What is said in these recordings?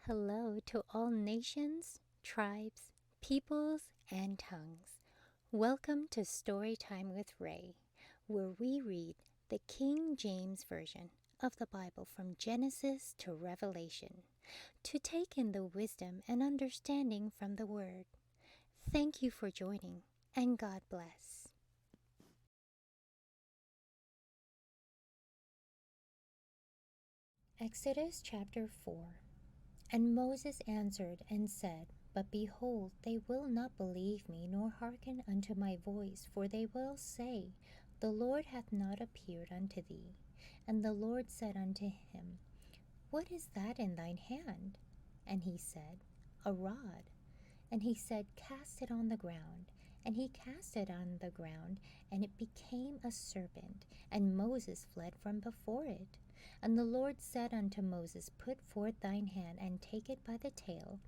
Hello to all nations, tribes, peoples, and tongues. Welcome to Storytime with Ray, where we read the King James Version of the Bible from Genesis to Revelation, to take in the wisdom and understanding from the Word. Thank you for joining, and God bless. Exodus chapter 4. And Moses answered and said, But behold, they will not believe me, nor hearken unto my voice, for they will say, The Lord hath not appeared unto thee. And the Lord said unto him, What is that in thine hand? And he said, A rod. And he said, Cast it on the ground. And he cast it on the ground, and it became a serpent, and Moses fled from before it. And the Lord said unto Moses, Put forth thine hand, and take it by the tail.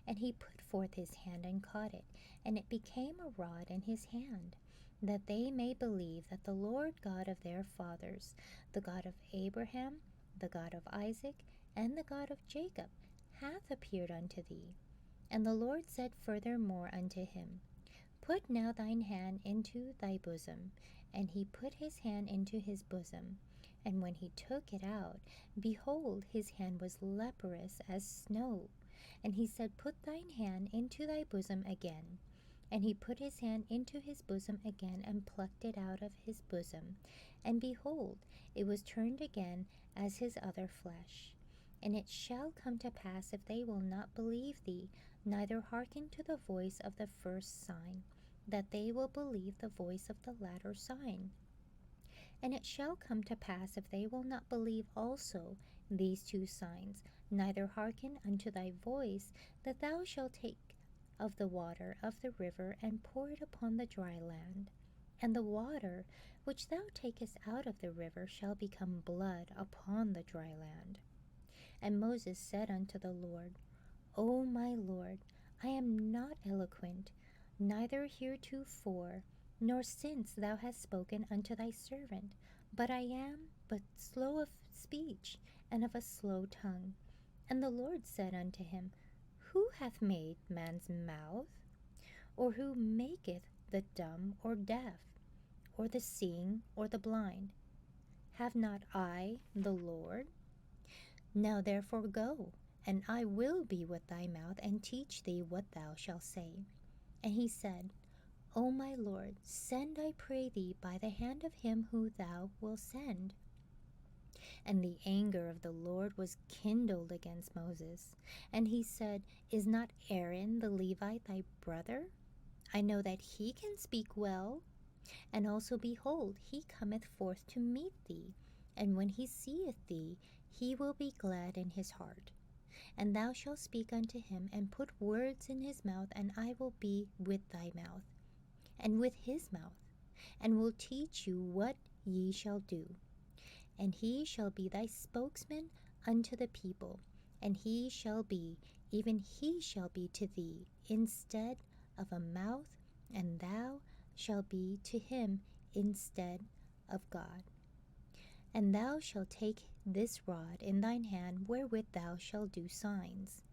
And he put forth his hand, and caught it, and it became a rod in his hand, that they may believe that the Lord God of their fathers, the God of Abraham, the God of Isaac, and the God of Jacob, hath appeared unto thee. And the Lord said furthermore unto him, Put now thine hand into thy bosom. And he put his hand into his bosom. And when he took it out, behold, his hand was leporous as snow. And he said, Put thine hand into thy bosom again. And he put his hand into his bosom again, and plucked it out of his bosom. And behold, it was turned again as his other flesh. And it shall come to pass, if they will not believe thee, neither hearken to the voice of the first sign, that they will believe the voice of the latter sign. And it shall come to pass, if they will not believe also these two signs, neither hearken unto thy voice, that thou shalt take of the water of the river, and pour it upon the dry land. And the water which thou takest out of the river shall become blood upon the dry land. And Moses said unto the Lord, O my Lord, I am not eloquent, neither heretofore, nor since thou hast spoken unto thy servant, but I am but slow of speech, and of a slow tongue. And the Lord said unto him, Who hath made man's mouth? Or who maketh the dumb or deaf, or the seeing or the blind? Have not I the Lord? Now therefore go, and I will be with thy mouth, and teach thee what thou shalt say. And he said, O my Lord, send, I pray thee, by the hand of him who thou wilt send. And the anger of the Lord was kindled against Moses. And he said, Is not Aaron the Levite thy brother? I know that he can speak well. And also, behold, he cometh forth to meet thee. And when he seeth thee, he will be glad in his heart. And thou shalt speak unto him, and put words in his mouth, and I will be with thy mouth, and with his mouth, and will teach you what ye shall do. And he shall be thy spokesman unto the people, and he shall be, even he shall be to thee, instead of a mouth, and thou shalt be to him instead of God. And thou shalt take this rod in thine hand, wherewith thou shalt do signs.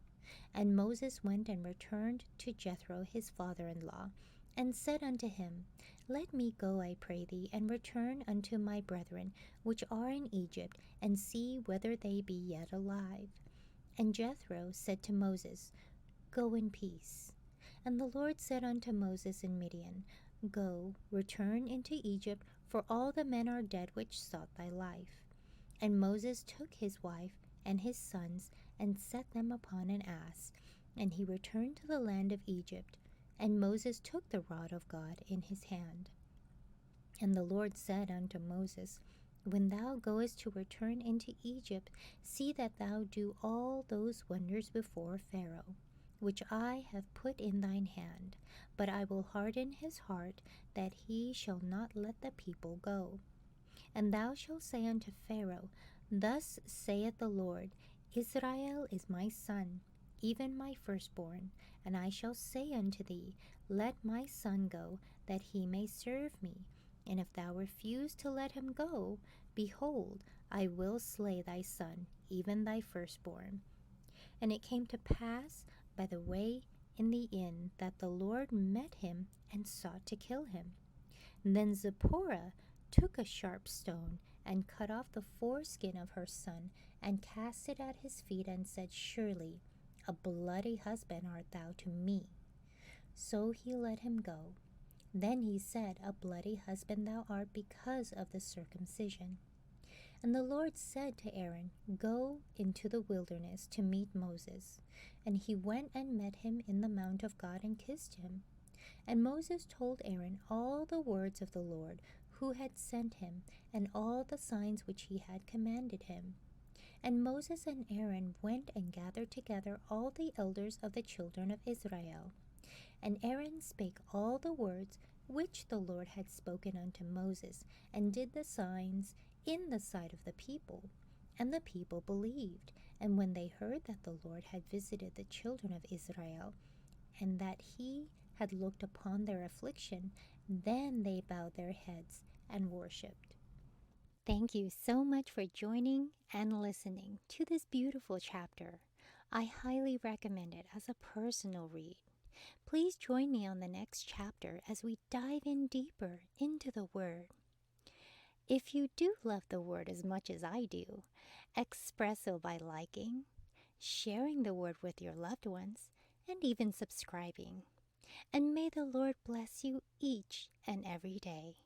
And Moses went and returned to Jethro his father-in-law, and said unto him, Let me go, I pray thee, and return unto my brethren which are in Egypt, and see whether they be yet alive. And Jethro said to Moses, Go in peace. And the Lord said unto Moses in Midian, Go, return into Egypt, for all the men are dead which sought thy life. And Moses took his wife and his sons, and set them upon an ass, and he returned to the land of Egypt. And Moses took the rod of God in his hand. And the Lord said unto Moses, When thou goest to return into Egypt, see that thou do all those wonders before Pharaoh, which I have put in thine hand, but I will harden his heart, that he shall not let the people go. And thou shalt say unto Pharaoh, Thus saith the Lord, Israel is my son, even my firstborn. And I shall say unto thee, Let my son go, that he may serve me. And if thou refuse to let him go, behold, I will slay thy son, even thy firstborn. And it came to pass by the way in the inn that the Lord met him and sought to kill him. Then Zipporah took a sharp stone and cut off the foreskin of her son and cast it at his feet and said, Surely a bloody husband art thou to me. So he let him go. Then he said, A bloody husband thou art because of the circumcision. And the Lord said to Aaron, Go into the wilderness to meet Moses. And he went and met him in the mount of God and kissed him. And Moses told Aaron all the words of the Lord who had sent him, and all the signs which he had commanded him. And Moses and Aaron went and gathered together all the elders of the children of Israel. And Aaron spake all the words which the Lord had spoken unto Moses, and did the signs in the sight of the people. And the people believed. And when they heard that the Lord had visited the children of Israel, and that he had looked upon their affliction, then they bowed their heads and worshipped. Thank you so much for joining and listening to this beautiful chapter. I highly recommend it as a personal read. Please join me on the next chapter as we dive in deeper into the Word. If you do love the Word as much as I do, express so by liking, sharing the Word with your loved ones, and even subscribing. And may the Lord bless you each and every day.